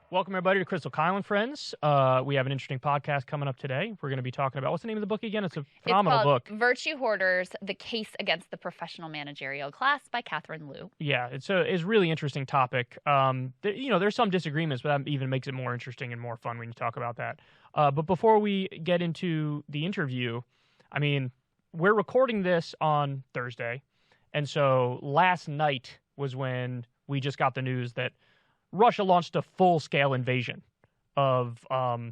Welcome, everybody, to Krystal, Kyle, and Friends. We have an interesting podcast coming up today. We're going to be talking about, what's the name of the book again? It's a phenomenal book. Virtue Hoarders, The Case Against the Professional Managerial Class by Catherine Liu. Yeah, it's a really interesting topic. There's some disagreements, but that even makes it more interesting and more fun when you talk about that. But before we get into the interview, I mean, we're recording this on Thursday. And so last night was when we just got the news that Russia launched a full-scale invasion of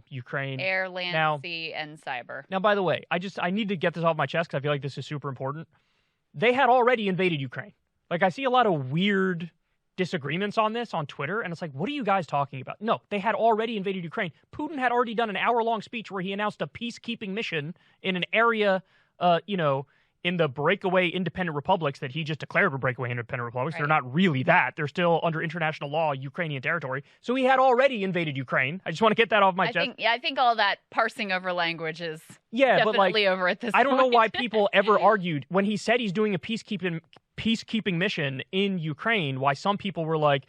Ukraine. Air, land, sea, and cyber. Now, by the way, I need to get this off my chest because I feel like this is super important. They had already invaded Ukraine. Like, I see a lot of weird disagreements on this on Twitter, and it's like, what are you guys talking about? No, they had already invaded Ukraine. Putin had already done an hour-long speech where he announced a peacekeeping mission in an area, in the breakaway independent republics that he just declared were breakaway independent republics. Right. They're not really that. They're still under international law, Ukrainian territory. So he had already invaded Ukraine. I just want to get that off my chest. I think all that parsing over language is definitely over at this point. I don't know why people ever argued when he said he's doing a peacekeeping mission in Ukraine, why some people were like,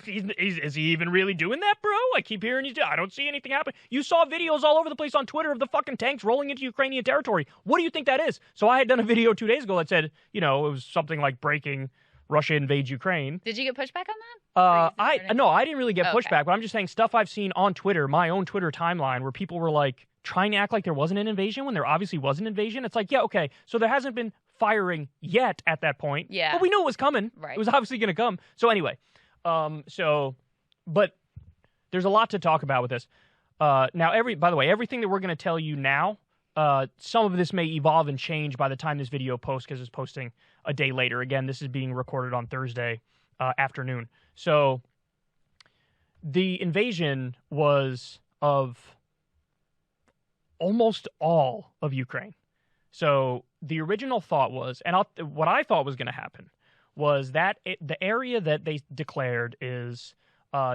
is he even really doing that, bro? I keep hearing I don't see anything happen. You saw videos all over the place on Twitter of the fucking tanks rolling into Ukrainian territory. What do you think that is? So I had done a video 2 days ago that said, it was something like breaking Russia invades Ukraine. Did you get pushback on that? I didn't really get pushback, but I'm just saying stuff I've seen on Twitter, my own Twitter timeline, where people were like trying to act like there wasn't an invasion when there obviously was an invasion. It's like, yeah, okay, so there hasn't been firing yet at that point. Yeah. But we knew it was coming. Right. It was obviously going to come. So anyway. But there's a lot to talk about with this. Now, by the way, everything that we're going to tell you now, some of this may evolve and change by the time this video posts because it's posting a day later. Again, this is being recorded on Thursday afternoon. So the invasion was of almost all of Ukraine. So the original thought was, and what I thought was going to happen was that the area that they declared is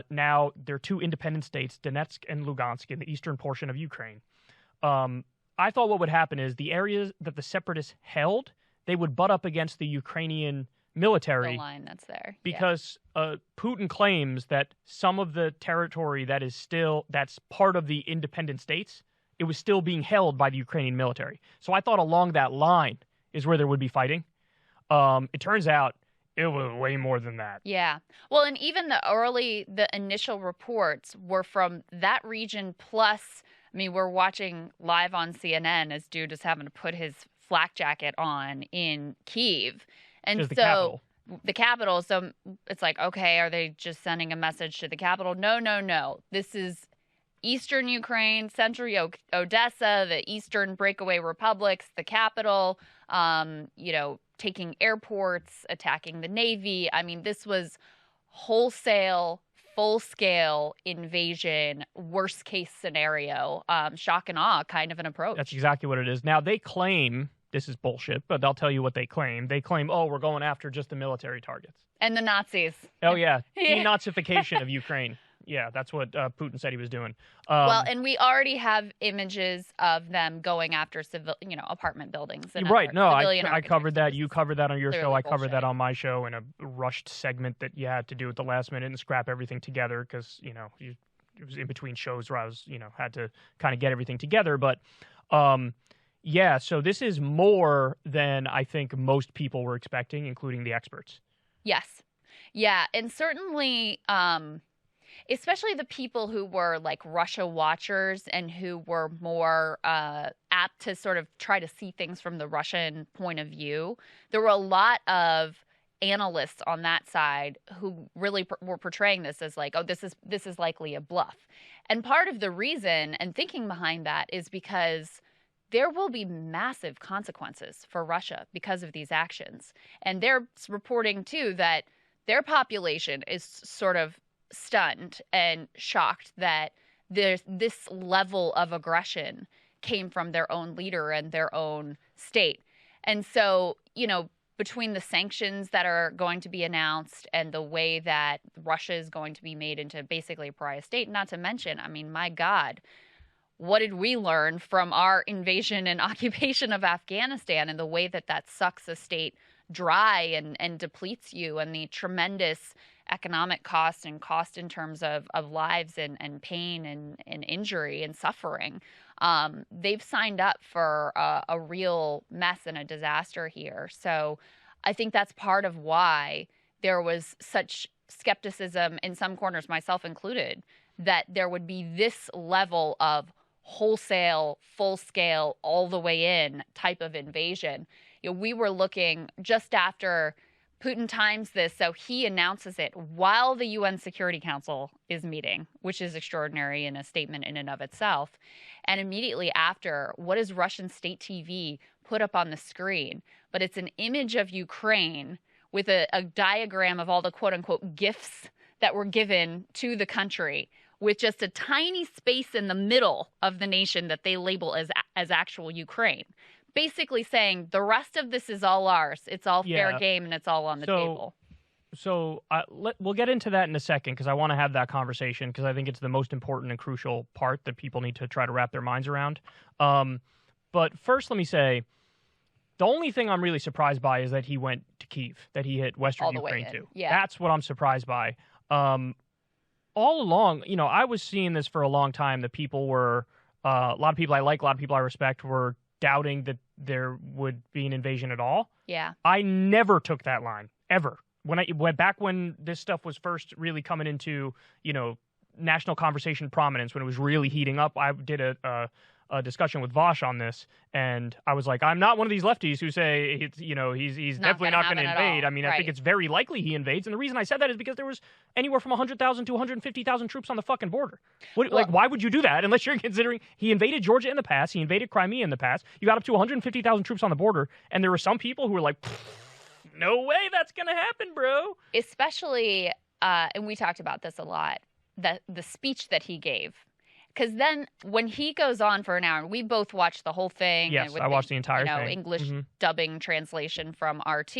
now there are two independent states, Donetsk and Lugansk, in the eastern portion of Ukraine. I thought what would happen is the areas that the separatists held, they would butt up against the Ukrainian military. The line that's there. Because Putin claims that some of the territory that's part of the independent states, it was still being held by the Ukrainian military. So I thought along that line is where there would be fighting. It turns out it was way more than that. Yeah. Well, and even the initial reports were from that region plus, I mean, we're watching live on CNN as dude is having to put his flak jacket on in Kyiv. And so the capital. So it's like, okay, are they just sending a message to the capital? No. This is eastern Ukraine, central Odessa, the eastern breakaway republics, the capital, taking airports, attacking the Navy. I mean, this was wholesale, full-scale invasion, worst-case scenario, shock and awe kind of an approach. That's exactly what it is. Now, they claim, this is bullshit, but I'll tell you what they claim. They claim, we're going after just the military targets. And the Nazis. Oh, yeah. Denazification of Ukraine. Yeah, that's what Putin said he was doing. And we already have images of them going after apartment buildings. And right. No, I covered that. You covered that on your show. I covered that on my show in a rushed segment that you had to do at the last minute and scrap everything together because, it was in between shows where I was, had to kind of get everything together. But, so this is more than I think most people were expecting, including the experts. Yes. Yeah. And certainly, especially the people who were like Russia watchers and who were more apt to sort of try to see things from the Russian point of view. There were a lot of analysts on that side who really were portraying this as like, this is likely a bluff. And part of the reason and thinking behind that is because there will be massive consequences for Russia because of these actions. And they're reporting, too, that their population is sort of stunned and shocked that there's this level of aggression came from their own leader and their own state. And so, between the sanctions that are going to be announced and the way that Russia is going to be made into basically a pariah state, not to mention, I mean, my God, what did we learn from our invasion and occupation of Afghanistan and the way that sucks a state dry and depletes you and the tremendous economic cost and cost in terms of lives and pain and injury and suffering. They've signed up for a real mess and a disaster here. So I think that's part of why there was such skepticism in some corners, myself included, that there would be this level of wholesale, full scale, all the way in type of invasion. We were looking just after Putin times this, so he announces it while the UN Security Council is meeting, which is extraordinary in a statement in and of itself. And immediately after, what does Russian state TV put up on the screen? But it's an image of Ukraine with a diagram of all the quote-unquote gifts that were given to the country, with just a tiny space in the middle of the nation that they label as actual Ukraine. Basically saying the rest of this is all ours. It's all fair game and it's all on the table. So we'll get into that in a second because I want to have that conversation because I think it's the most important and crucial part that people need to try to wrap their minds around. But first, let me say, the only thing I'm really surprised by is that he went to Kyiv, that he hit Western Ukraine too. Yeah. That's what I'm surprised by. All along, I was seeing this for a long time that people were, a lot of people I like, a lot of people I respect were doubting that there would be an invasion at all. Yeah. I never took that line, ever. Back when this stuff was first really coming into, national conversation prominence, when it was really heating up, I did a discussion with Vosh on this, and I was like, I'm not one of these lefties who say he's definitely not going to invade. I mean, I think it's very likely he invades, and the reason I said that is because there was anywhere from 100,000 to 150,000 troops on the fucking border. Why would you do that unless you're considering he invaded Georgia in the past, he invaded Crimea in the past, you got up to 150,000 troops on the border, and there were some people who were like, no way that's going to happen, bro. Especially, and we talked about this a lot, the speech that he gave. Because then when he goes on for an hour, and we both watched the whole thing. Yes, I watched the entire thing. English dubbing translation from RT.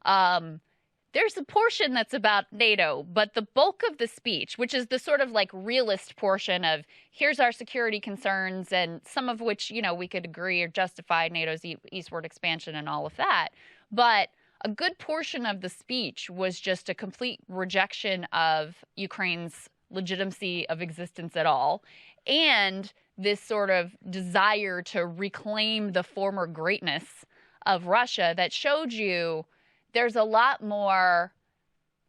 There's a portion that's about NATO, but the bulk of the speech, which is the sort of like realist portion of here's our security concerns, and some of which, we could agree or justify NATO's eastward expansion and all of that. But a good portion of the speech was just a complete rejection of Ukraine's legitimacy of existence at all, and this sort of desire to reclaim the former greatness of Russia that showed you there's a lot more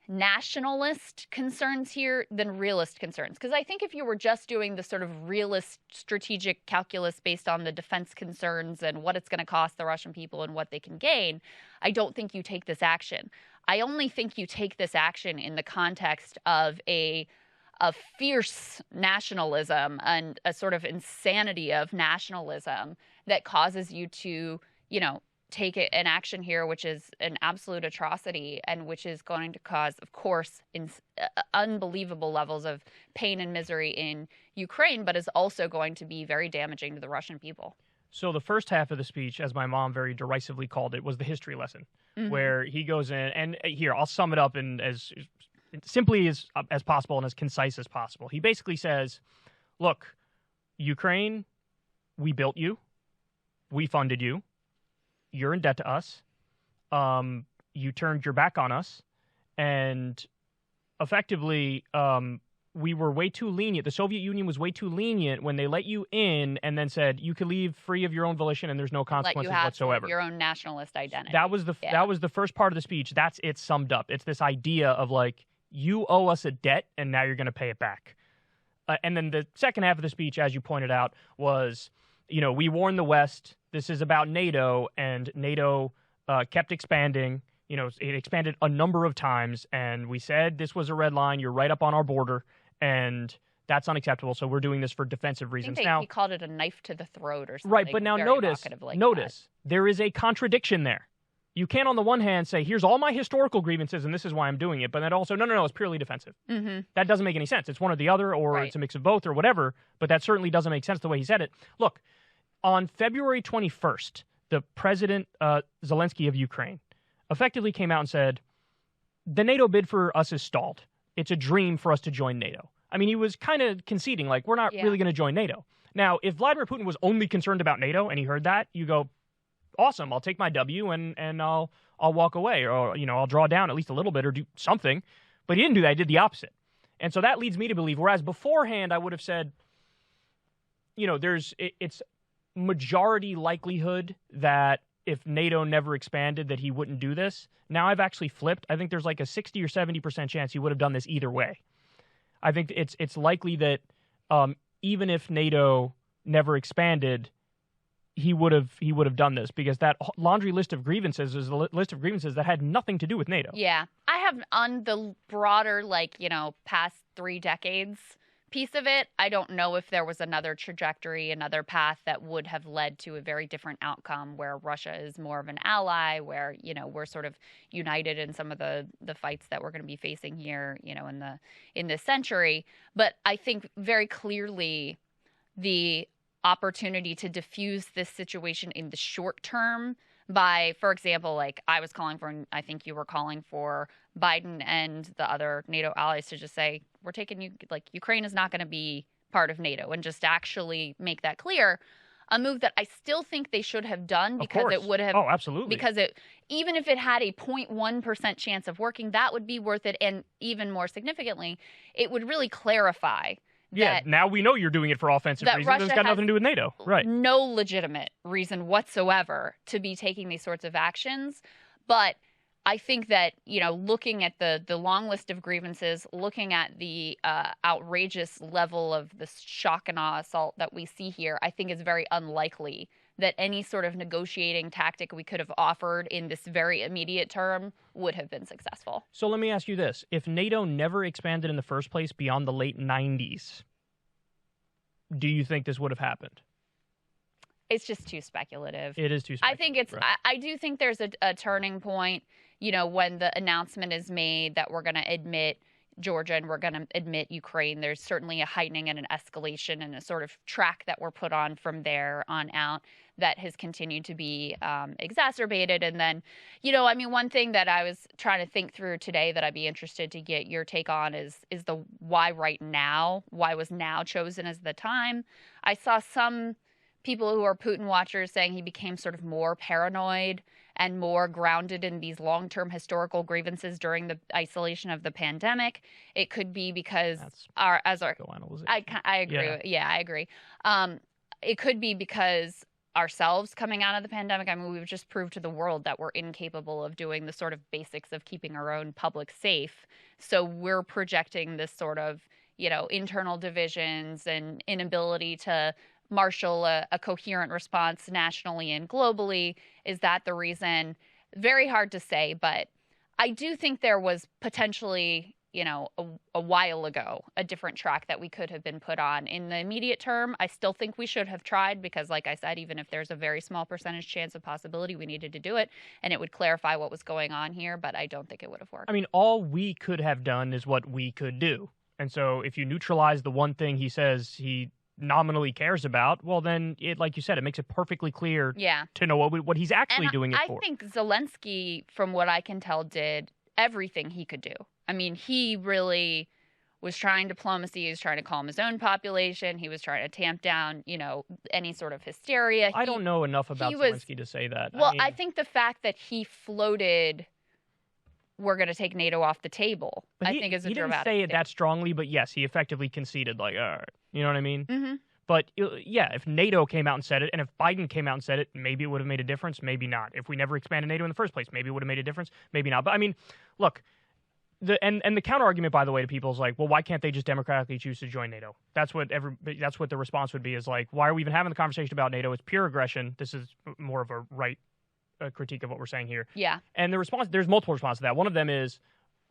nationalist concerns here than realist concerns. Because I think if you were just doing the sort of realist strategic calculus based on the defense concerns and what it's going to cost the Russian people and what they can gain, I don't think you take this action. I only think you take this action in the context of a fierce nationalism and a sort of insanity of nationalism that causes you to, take an action here, which is an absolute atrocity and which is going to cause, of course, unbelievable levels of pain and misery in Ukraine, but is also going to be very damaging to the Russian people. So the first half of the speech, as my mom very derisively called it, was the history lesson, where he goes in, and here, I'll sum it up in as simply as possible and as concise as possible. He basically says, look, Ukraine, we built you. We funded you. You're in debt to us. You turned your back on us. And effectively, we were way too lenient. The Soviet Union was way too lenient when they let you in and then said you could leave free of your own volition and there's no consequences whatsoever. Your own nationalist identity. That was the first part of the speech. That's it summed up. It's this idea of like, you owe us a debt, and now you're going to pay it back. And then the second half of the speech, as you pointed out, was, we warned the West, this is about NATO, and NATO kept expanding. It expanded a number of times, and we said this was a red line, you're right up on our border, and that's unacceptable, so we're doing this for defensive reasons. Now, he called it a knife to the throat or something. Right, but now notice, there is a contradiction there. You can't, on the one hand, say, here's all my historical grievances, and this is why I'm doing it. But then also, no, it's purely defensive. That doesn't make any sense. It's one or the other, or It's a mix of both, or whatever. But that certainly doesn't make sense the way he said it. Look, on February 21st, the President Zelensky of Ukraine effectively came out and said, the NATO bid for us is stalled. It's a dream for us to join NATO. I mean, he was kind of conceding, like, we're not really going to join NATO. Now, if Vladimir Putin was only concerned about NATO, and he heard that, you go, awesome, I'll take my W and I'll walk away, or I'll draw down at least a little bit or do something. But he didn't do that. He did the opposite. And so that leads me to believe, whereas beforehand I would have said, it's majority likelihood that if NATO never expanded that he wouldn't do this. Now I've actually flipped. I think there's like a 60 or 70% chance he would have done this either way. I think it's likely that even if NATO never expanded, he would have done this, because that laundry list of grievances is a list of grievances that had nothing to do with NATO. Yeah. I have on the broader, past 3 decades piece of it, I don't know if there was another trajectory, another path that would have led to a very different outcome, where Russia is more of an ally, where, we're sort of united in some of the fights that we're going to be facing here, in this century. But I think very clearly the opportunity to diffuse this situation in the short term by, for example, I was calling for, and I think you were calling for, Biden and the other NATO allies to just say, we're taking you, Ukraine is not going to be part of NATO, and just actually make that clear. A move that I still think they should have done, because it would have. Oh, absolutely. Because even if it had a 0.1% chance of working, that would be worth it. And even more significantly, it would really clarify. Yeah, now we know you're doing it for offensive reasons. Russia It's got nothing to do with NATO. Right. No legitimate reason whatsoever to be taking these sorts of actions. But I think that, looking at the long list of grievances, looking at the outrageous level of the shock and awe assault that we see here, I think it's very unlikely that any sort of negotiating tactic we could have offered in this very immediate term would have been successful. So let me ask you this. If NATO never expanded in the first place beyond the late 90s, do you think this would have happened? It's just too speculative. It is too speculative. I think it's. Right. I do think there's a turning point, when the announcement is made that we're going to admit Georgia and we're going to admit Ukraine. There's certainly a heightening and an escalation and a sort of track that we're put on from there on out that has continued to be exacerbated. And then, one thing that I was trying to think through today that I'd be interested to get your take on is the why right now? Why was now chosen as the time? I saw some people who are Putin watchers saying he became sort of more paranoid and more grounded in these long-term historical grievances during the isolation of the pandemic. It could be because I agree. Yeah. I agree. It could be because ourselves coming out of the pandemic, we've just proved to the world that we're incapable of doing the sort of basics of keeping our own public safe. So we're projecting this sort of, internal divisions and inability to marshal a coherent response nationally and globally. Is that the reason? Very hard to say, but I do think there was potentially, a while ago, a different track that we could have been put on. In the immediate term, I still think we should have tried, because like I said, even if there's a very small percentage chance of possibility, we needed to do it, and it would clarify what was going on here, but I don't think it would have worked. All we could have done is what we could do. And so if you neutralize the one thing he says he nominally cares about, well, then, like you said, it makes it perfectly clear to know what he's actually doing it for. I think Zelensky, from what I can tell, did everything he could do. He really was trying diplomacy. He was trying to calm his own population. He was trying to tamp down, any sort of hysteria. I don't know enough about Zelensky to say that. Well, I think the fact that he floated, we're going to take NATO off the table, I think is a dramatic thing. He didn't say it that strongly, but yes, he effectively conceded, all right. You know what I mean? Mm-hmm. But, if NATO came out and said it, and if Biden came out and said it, maybe it would have made a difference, maybe not. If we never expanded NATO in the first place, maybe it would have made a difference, maybe not. But, look, the counter-argument, by the way, to people is like, well, why can't they just democratically choose to join NATO? That's what the response would be, is like, why are we even having the conversation about NATO? It's pure aggression. This is more of a right critique of what we're saying here. Yeah. And there's multiple responses to that. One of them is,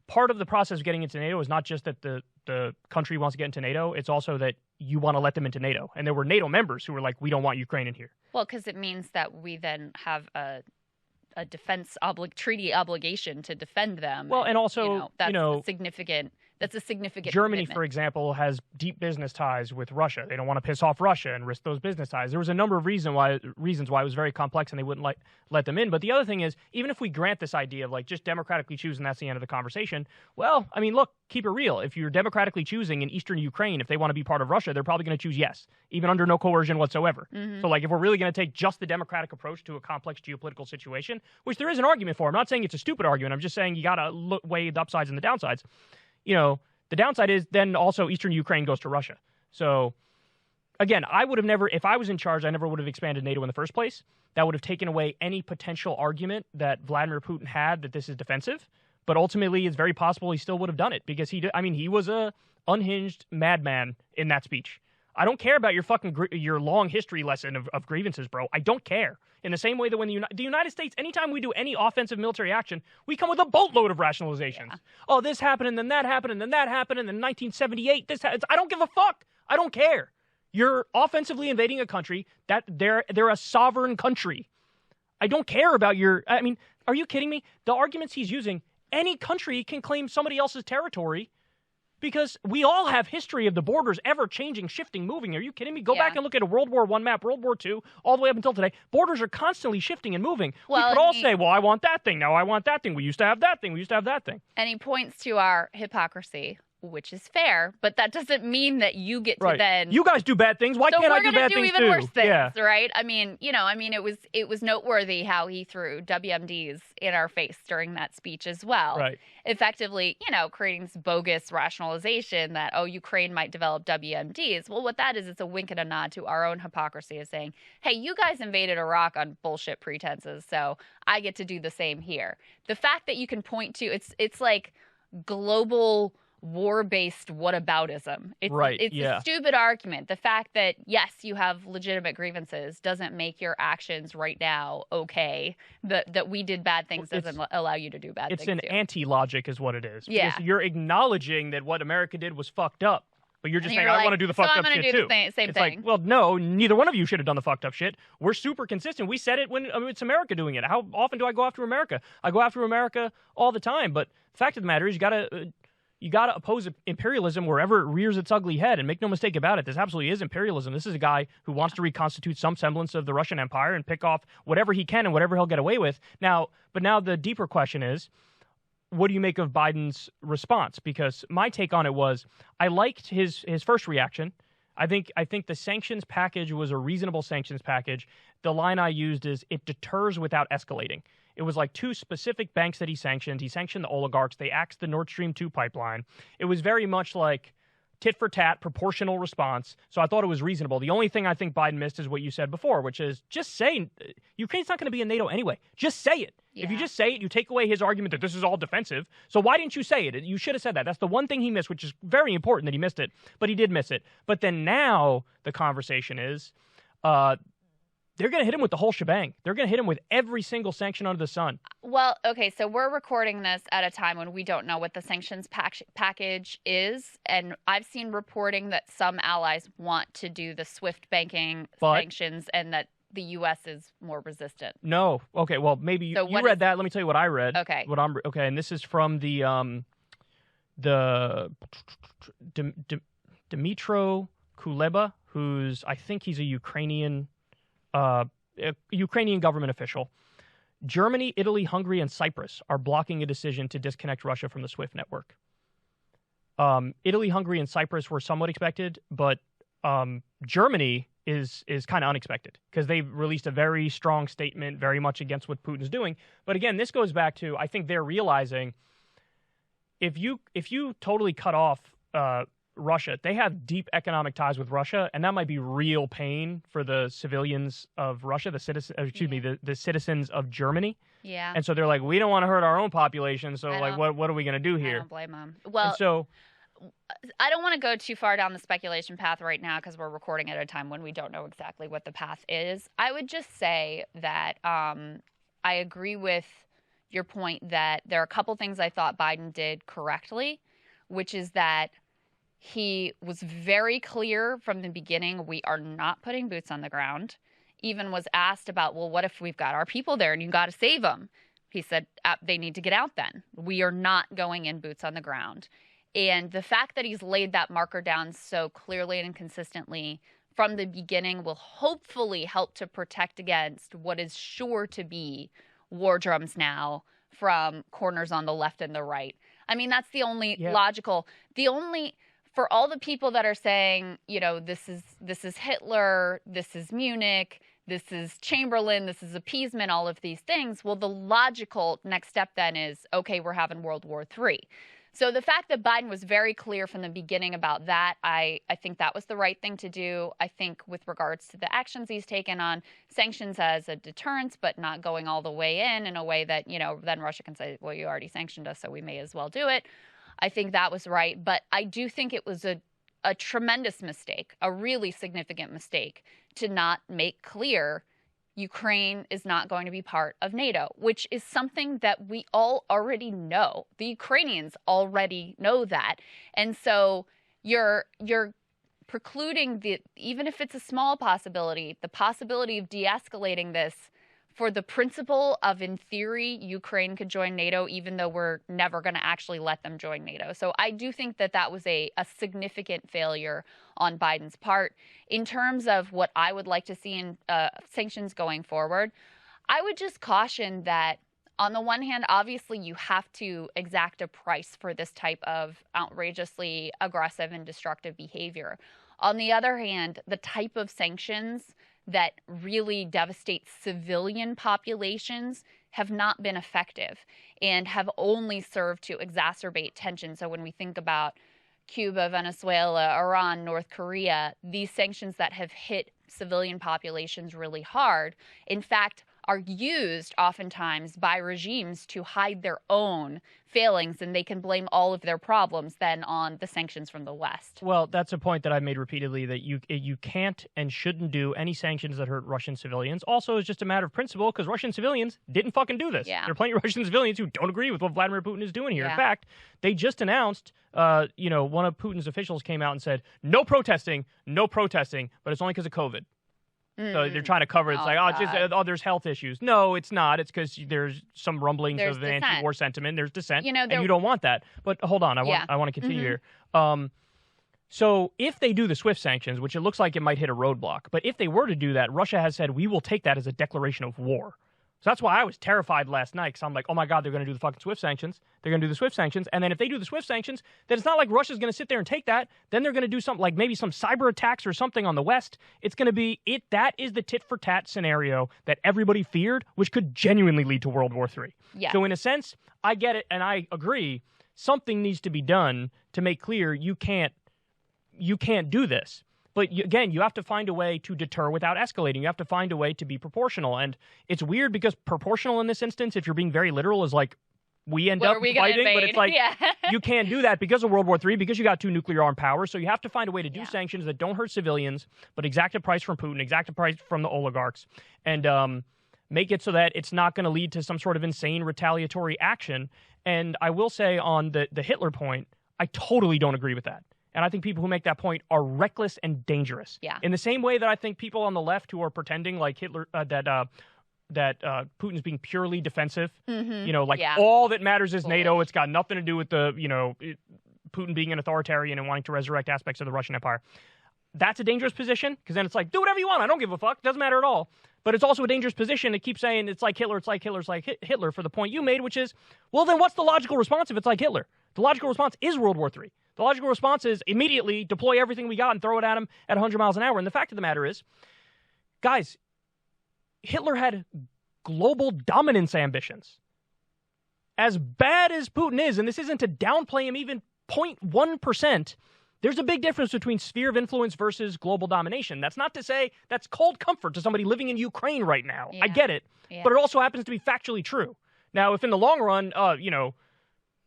part of the process of getting into NATO is not just that the country wants to get into NATO, it's also that you want to let them into NATO. And there were NATO members who were like, we don't want Ukraine in here. Well, because it means that we then have a defense treaty obligation to defend them. Well, and also, that's significant. That's a significant Germany, commitment. For example, has deep business ties with Russia. They don't want to piss off Russia and risk those business ties. There was a number of reasons why it was very complex and they wouldn't let them in. But the other thing is, even if we grant this idea of just democratically choosing, that's the end of the conversation, well, look, keep it real. If you're democratically choosing in eastern Ukraine, if they want to be part of Russia, they're probably going to choose yes, even under no coercion whatsoever. Mm-hmm. So if we're really going to take just the democratic approach to a complex geopolitical situation, which there is an argument for, I'm not saying it's a stupid argument, I'm just saying you got to weigh the upsides and the downsides. the downside is then also Eastern Ukraine goes to Russia. So again, I would have never, if I was in charge, I never would have expanded NATO in the first place. That would have taken away any potential argument that Vladimir Putin had that this is defensive. But ultimately, it's very possible he still would have done it because he was a unhinged madman in that speech. I don't care about your long history lesson of grievances, bro. I don't care. In the same way that when the United States, anytime we do any offensive military action, we come with a boatload of rationalizations. Yeah. Oh, this happened, and then that happened, and then that happened, and then 1978, I don't give a fuck. I don't care. You're offensively invading a country that they're a sovereign country. I don't care about are you kidding me? The arguments he's using, any country can claim somebody else's territory because we all have history of the borders ever changing, shifting, moving. Are you kidding me? Go back and look at a World War I map, World War II, all the way up until today. Borders are constantly shifting and moving. Well, we could all say, well, I want that thing. Now I want that thing. We used to have that thing. We used to have that thing. And he points to our hypocrisy, which is fair, but that doesn't mean that you get to then. You guys do bad things. Why can't I do bad things too? So we're going to do even worse things, right? It was noteworthy how he threw WMDs in our face during that speech as well. Right. Effectively, creating this bogus rationalization that, Ukraine might develop WMDs. Well, what that is, it's a wink and a nod to our own hypocrisy of saying, hey, you guys invaded Iraq on bullshit pretenses, so I get to do the same here. The fact that you can point to, it's like global war-based whataboutism. It's a stupid argument. The fact that, yes, you have legitimate grievances doesn't make your actions right now okay. That we did bad things doesn't allow you to do bad things. It's an anti-logic is what it is. Yeah. Because you're acknowledging that what America did was fucked up. But you're just saying, I want to do the fucked up shit too. Same thing. It's like, well, no, neither one of you should have done the fucked up shit. We're super consistent. We said it when it's America doing it. How often do I go after America? I go after America all the time. But the fact of the matter is you got to oppose imperialism wherever it rears its ugly head. And make no mistake about it, this absolutely is imperialism. This is a guy who wants to reconstitute some semblance of the Russian Empire and pick off whatever he can and whatever he'll get away with. Now the deeper question is, what do you make of Biden's response? Because my take on it was, I liked his first reaction. I think the sanctions package was a reasonable sanctions package. The line I used is, it deters without escalating. It was like two specific banks that he sanctioned. He sanctioned the oligarchs. They axed the Nord Stream 2 pipeline. It was very much like tit for tat, proportional response. So I thought it was reasonable. The only thing I think Biden missed is what you said before, which is just say Ukraine's not going to be in NATO anyway. Just say it. Yeah. If you just say it, you take away his argument that this is all defensive. So why didn't you say it? You should have said that. That's the one thing he missed, which is very important that he missed it. But he did miss it. But then now the conversation is, they're going to hit him with the whole shebang. They're going to hit him with every single sanction under the sun. Well, okay, so we're recording this at a time when we don't know what the sanctions package is. And I've seen reporting that some allies want to do the SWIFT banking sanctions and that the U.S. is more resistant. No. Okay, well, maybe you read that. Let me tell you what I read. Okay. And this is from the Dmytro Kuleba, I think he's a Ukrainian government official. Germany, Italy, Hungary, and Cyprus are blocking a decision to disconnect Russia from the SWIFT network. Italy, Hungary, and Cyprus were somewhat expected, but Germany is kind of unexpected because they've released a very strong statement, very much against what Putin's doing. But again, this goes back to, I think they're realizing if you totally cut off Russia, they have deep economic ties with Russia, and that might be real pain for the civilians of Russia, the citizens of Germany. Yeah. And so they're like, we don't want to hurt our own population, so what are we going to do here? I don't blame them. Well, and so I don't want to go too far down the speculation path right now because we're recording at a time when we don't know exactly what the path is. I would just say that I agree with your point that there are a couple things I thought Biden did correctly, which is that he was very clear from the beginning, we are not putting boots on the ground. Even was asked about, well, what if we've got our people there and you got to save them? He said, they need to get out then. We are not going in boots on the ground. And the fact that he's laid that marker down so clearly and consistently from the beginning will hopefully help to protect against what is sure to be war drums now from corners on the left and the right. I mean, that's the only logical, for all the people that are saying, this is Hitler, this is Munich, this is Chamberlain, this is appeasement, all of these things. Well, the logical next step then is, okay, we're having World War III. So the fact that Biden was very clear from the beginning about that, I think that was the right thing to do. I think with regards to the actions he's taken on sanctions as a deterrence, but not going all the way in a way that, then Russia can say, well, you already sanctioned us, so we may as well do it. I think that was right. But I do think it was a tremendous mistake, a really significant mistake, to not make clear Ukraine is not going to be part of NATO, which is something that we all already know. The Ukrainians already know that. And so you're precluding even if it's a small possibility, the possibility of de-escalating this for the principle of, in theory, Ukraine could join NATO, even though we're never going to actually let them join NATO. So I do think that was a significant failure on Biden's part. In terms of what I would like to see in sanctions going forward, I would just caution that, on the one hand, obviously you have to exact a price for this type of outrageously aggressive and destructive behavior. On the other hand, the type of sanctions that really devastate civilian populations have not been effective and have only served to exacerbate tension. So when we think about Cuba, Venezuela, Iran, North Korea, these sanctions that have hit civilian populations really hard, in fact, are used oftentimes by regimes to hide their own failings, and they can blame all of their problems then on the sanctions from the West. Well, that's a point that I've made repeatedly, that you can't and shouldn't do any sanctions that hurt Russian civilians. Also, it's just a matter of principle, because Russian civilians didn't fucking do this. Yeah. There are plenty of Russian civilians who don't agree with what Vladimir Putin is doing here. Yeah. In fact, they just announced, one of Putin's officials came out and said, no protesting, but it's only because of COVID. So they're trying to cover it. It's there's health issues. No, it's not. It's because there's some rumblings of anti-war sentiment. There's dissent, and you don't want that. But hold on, I want to continue here. So if they do the SWIFT sanctions, which it looks like it might hit a roadblock, but if they were to do that, Russia has said, we will take that as a declaration of war. So that's why I was terrified last night, because I'm like, oh my God, they're going to do the fucking SWIFT sanctions. They're going to do the SWIFT sanctions. And then if they do the SWIFT sanctions, then it's not like Russia's going to sit there and take that. Then they're going to do something like maybe some cyber attacks or something on the West. It's going to be that is the tit for tat scenario that everybody feared, which could genuinely lead to World War III. Yeah. So in a sense, I get it and I agree. Something needs to be done to make clear you can't do this. But again, you have to find a way to deter without escalating. You have to find a way to be proportional. And it's weird because proportional in this instance, if you're being very literal, is like we end up fighting. But it's like you can't do that because of World War III, because you got two nuclear armed powers. So you have to find a way to do sanctions that don't hurt civilians, but exact a price from Putin, exact a price from the oligarchs, and make it so that it's not going to lead to some sort of insane retaliatory action. And I will say on the Hitler point, I totally don't agree with that. And I think people who make that point are reckless and dangerous. Yeah. In the same way that I think people on the left who are pretending like Hitler, that Putin's being purely defensive, all that matters is NATO. It's got nothing to do with Putin being an authoritarian and wanting to resurrect aspects of the Russian Empire. That's a dangerous position, because then it's like, do whatever you want. I don't give a fuck. Doesn't matter at all. But it's also a dangerous position to keep saying it's like Hitler, Hitler for the point you made, which is, well, then what's the logical response if it's like Hitler? The logical response is World War III. The logical response is immediately deploy everything we got and throw it at him at 100 miles an hour. And the fact of the matter is, guys, Hitler had global dominance ambitions. As bad as Putin is, and this isn't to downplay him even 0.1%, there's a big difference between sphere of influence versus global domination. That's not to say that's cold comfort to somebody living in Ukraine right now. I get it. Yeah. But it also happens to be factually true. Now, if in the long run,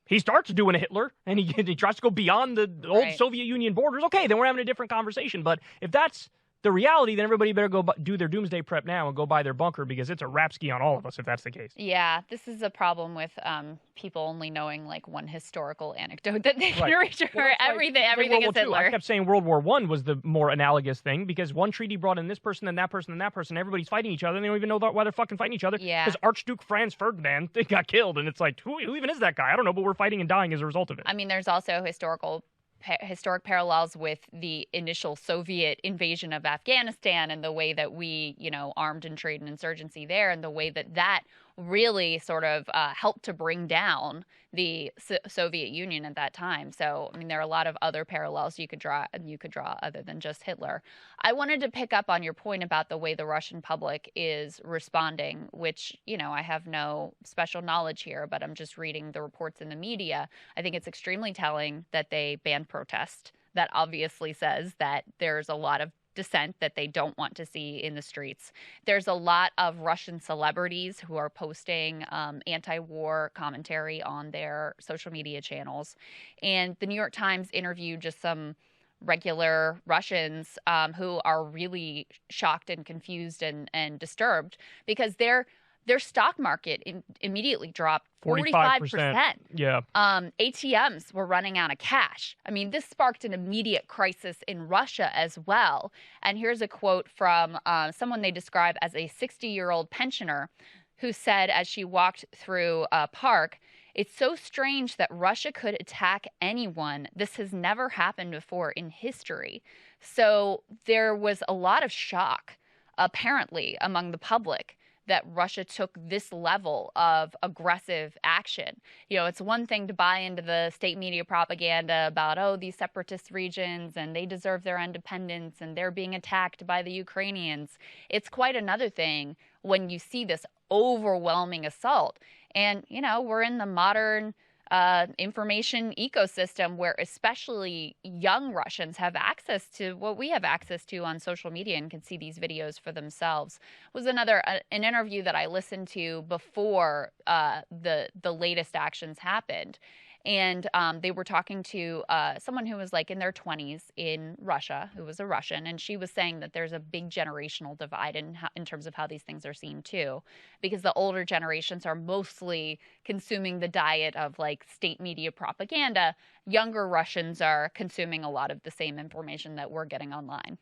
he starts doing a Hitler and he tries to go beyond the old Soviet Union borders, okay, then we're having a different conversation. But if that's the reality, then everybody better go do their doomsday prep now and go buy their bunker, because it's a rap ski on all of us if that's the case. Yeah, this is a problem with people only knowing like one historical anecdote that they can reach for. Everything is Hitler. I kept saying World War I was the more analogous thing, because one treaty brought in this person, then that person, then that person. Everybody's fighting each other, and they don't even know why they're fucking fighting each other. Yeah. Because Archduke Franz Ferdinand got killed, and it's like, who even is that guy? I don't know, but we're fighting and dying as a result of it. I mean, there's also historic parallels with the initial Soviet invasion of Afghanistan and the way that we, armed and traded insurgency there, and the way that really sort of helped to bring down the Soviet Union at that time. So, I mean, there are a lot of other parallels you could draw other than just Hitler. I wanted to pick up on your point about the way the Russian public is responding, which, you know, I have no special knowledge here, but I'm just reading the reports in the media. I think it's extremely telling that they banned protest. That obviously says that there's a lot of dissent that they don't want to see in the streets. There's a lot of Russian celebrities who are posting anti-war commentary on their social media channels. And the New York Times interviewed just some regular Russians who are really shocked and confused and disturbed because their stock market immediately dropped 45%. Yeah. ATMs were running out of cash. I mean, this sparked an immediate crisis in Russia as well. And here's a quote from someone they describe as a 60-year-old pensioner who said as she walked through a park, "It's so strange that Russia could attack anyone. This has never happened before in history." So there was a lot of shock, apparently, among the public that Russia took this level of aggressive action. You know, it's one thing to buy into the state media propaganda about, oh, these separatist regions and they deserve their independence and they're being attacked by the Ukrainians. It's quite another thing when you see this overwhelming assault. And, you know, we're in the modern information ecosystem where especially young Russians have access to what we have access to on social media and can see these videos for themselves. It was an interview that I listened to before the latest actions happened. And they were talking to someone who was like in their 20s in Russia, who was a Russian. And she was saying that there's a big generational divide in terms of how these things are seen, too, because the older generations are mostly consuming the diet of like state media propaganda. Younger Russians are consuming a lot of the same information that we're getting online.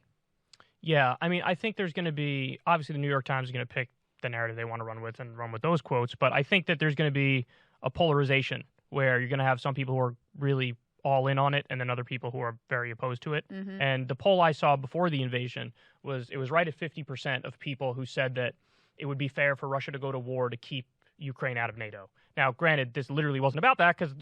Yeah, I mean, I think there's going to be, obviously, the New York Times is going to pick the narrative they want to run with and run with those quotes. But I think that there's going to be a polarization where you're going to have some people who are really all in on it and then other people who are very opposed to it. Mm-hmm. And the poll I saw before the invasion was right at 50% of people who said that it would be fair for Russia to go to war to keep Ukraine out of NATO. Now, granted, this literally wasn't about that because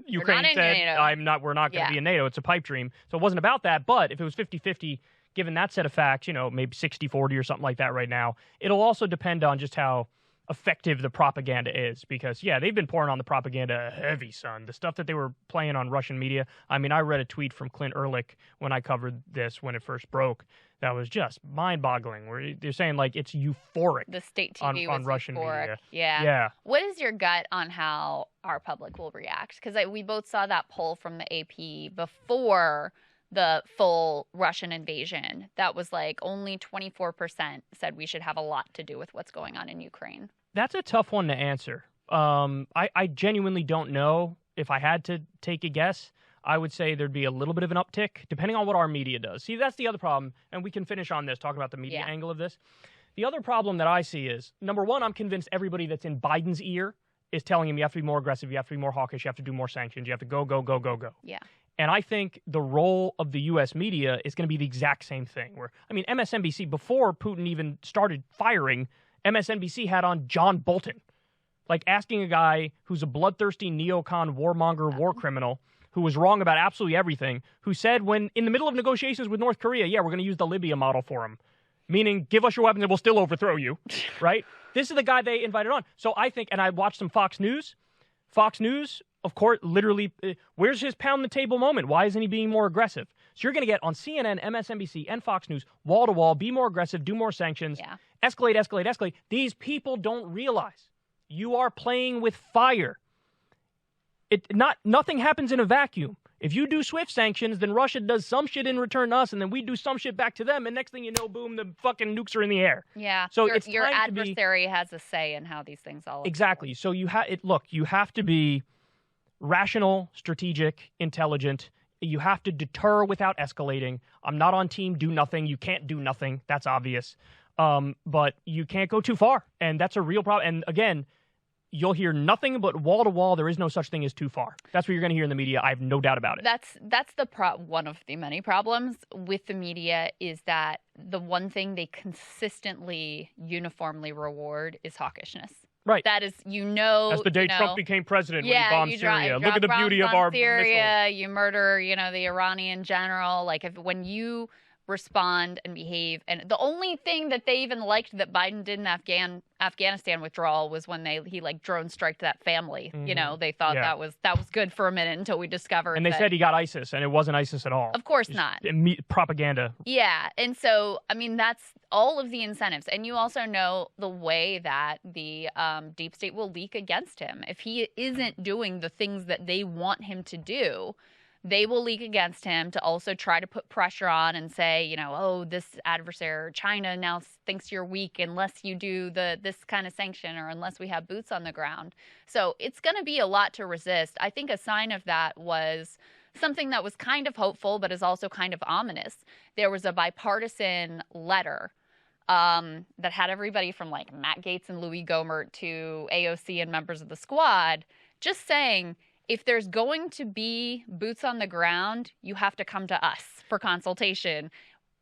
Ukraine said, we're not going to be in NATO. It's a pipe dream. So it wasn't about that. But if it was 50-50, given that set of facts, you know, maybe 60-40 or something like that right now, it'll also depend on just how effective the propaganda is because, yeah, they've been pouring on the propaganda heavy, son. The stuff that they were playing on Russian media. I mean, I read a tweet from Clint Ehrlich when I covered this when it first broke that was just mind-boggling, where they're saying, like, it's euphoric. The state TV on Russian euphoric. Media. Yeah. What is your gut on how our public will react? Because we both saw that poll from the AP before the full Russian invasion. That was like only 24% said we should have a lot to do with what's going on in Ukraine. That's a tough one to answer. I genuinely don't know. If I had to take a guess, I would say there'd be a little bit of an uptick, depending on what our media does. See, that's the other problem, and we can finish on this, talking about the media angle of this. The other problem that I see is, number one, I'm convinced everybody that's in Biden's ear is telling him you have to be more aggressive, you have to be more hawkish, you have to do more sanctions, you have to go, go, go, go, go. Yeah. And I think the role of the U.S. media is going to be the exact same thing. Where, I mean, MSNBC, before Putin even started firing, MSNBC had on John Bolton, like asking a guy who's a bloodthirsty neocon, warmonger, war criminal, who was wrong about absolutely everything, who said when in the middle of negotiations with North Korea, yeah, we're going to use the Libya model for him, meaning give us your weapons and we'll still overthrow you, right? This is the guy they invited on. So I think, and I watched some Fox News. Fox News, of course, literally, where's his pound the table moment? Why isn't he being more aggressive? So you're going to get on CNN, MSNBC, and Fox News, wall to wall, be more aggressive, do more sanctions, escalate, escalate, escalate. These people don't realize you are playing with fire. Nothing happens in a vacuum. If you do swift sanctions, then Russia does some shit in return to us, and then we do some shit back to them, and next thing you know, boom, the fucking nukes are in the air. Yeah. So your adversary has a say in how these things all exactly. So you have to be rational, strategic, intelligent. You have to deter without escalating. I'm not on team do nothing. You can't do nothing. That's obvious. But you can't go too far, and that's a real problem. And again, you'll hear nothing but wall to wall. There is no such thing as too far. That's what you're going to hear in the media. I have no doubt about it. That's one of the many problems with the media is that the one thing they consistently, uniformly reward is hawkishness. Right. That is, That's the day Trump became president when he bombed Syria. Look at the beauty of our Syria. missile. You murder, the Iranian general. Like when you respond and behave, and the only thing that they even liked that Biden did in Afghanistan withdrawal was when he drone striked that family. Mm-hmm. They thought that was good for a minute until we discovered. And they said he got ISIS, and it wasn't ISIS at all. Of course not. Propaganda. Yeah, and so that's all of the incentives, and you also know the way that the deep state will leak against him if he isn't doing the things that they want him to do. They will leak against him to also try to put pressure on and say, oh, this adversary, China, now thinks you're weak unless you do this kind of sanction or unless we have boots on the ground. So it's going to be a lot to resist. I think a sign of that was something that was kind of hopeful, but is also kind of ominous. There was a bipartisan letter that had everybody from Matt Gaetz and Louis Gohmert to AOC and members of the squad just saying, if there's going to be boots on the ground, you have to come to us for consultation.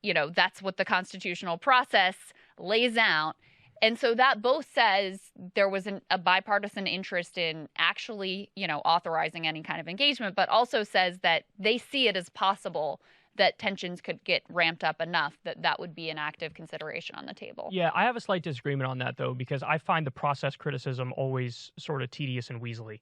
That's what the constitutional process lays out. And so that both says there was a bipartisan interest in actually, authorizing any kind of engagement, but also says that they see it as possible that tensions could get ramped up enough that would be an active consideration on the table. Yeah, I have a slight disagreement on that, though, because I find the process criticism always sort of tedious and weaselly.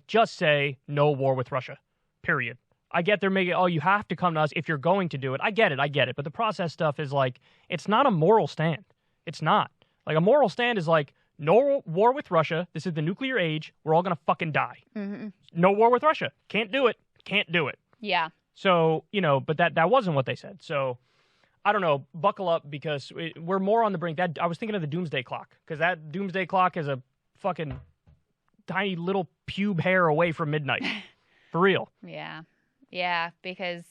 Just say no war with Russia, period. I get they're making, you have to come to us if you're going to do it. I get it. But the process stuff is it's not a moral stand. It's not. A moral stand is no war with Russia. This is the nuclear age. We're all going to fucking die. Mm-hmm. No war with Russia. Can't do it. Can't do it. Yeah. So, but that wasn't what they said. So, I don't know. Buckle up because we're more on the brink. I was thinking of the doomsday clock because that doomsday clock is a fucking tiny little pube hair away from midnight. For real. Yeah. Yeah, because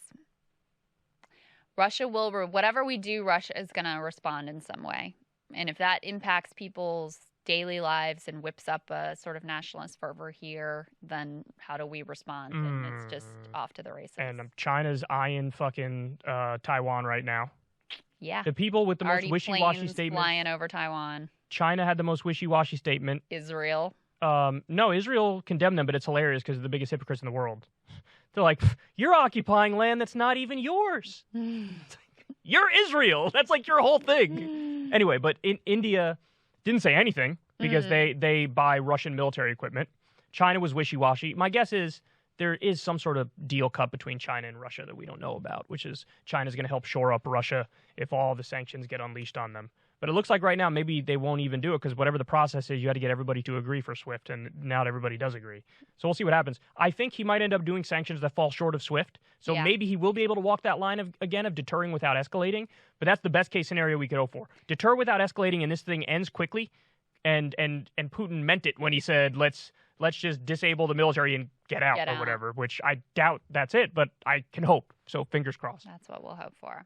Russia will, whatever we do, Russia is going to respond in some way. And if that impacts people's daily lives and whips up a sort of nationalist fervor here, then how do we respond? And it's just off to the races. And China's eyeing fucking Taiwan right now. Yeah. The people with the most wishy-washy statement. Flying over Taiwan. China had the most wishy-washy statement. Israel. No, Israel condemned them, but it's hilarious because they're the biggest hypocrites in the world. They're like, you're occupying land that's not even yours. You're Israel. That's your whole thing. Anyway, but India didn't say anything because they buy Russian military equipment. China was wishy-washy. My guess is there is some sort of deal cut between China and Russia that we don't know about, which is China's going to help shore up Russia if all the sanctions get unleashed on them. But it looks like right now maybe they won't even do it because whatever the process is, you got to get everybody to agree for SWIFT, and not everybody does agree. So we'll see what happens. I think he might end up doing sanctions that fall short of SWIFT. So maybe he will be able to walk that line of deterring without escalating. But that's the best case scenario we could hope for. Deter without escalating, and this thing ends quickly. And Putin meant it when he said let's just disable the military and get out or whatever. Which I doubt that's it, but I can hope. So fingers crossed. That's what we'll hope for.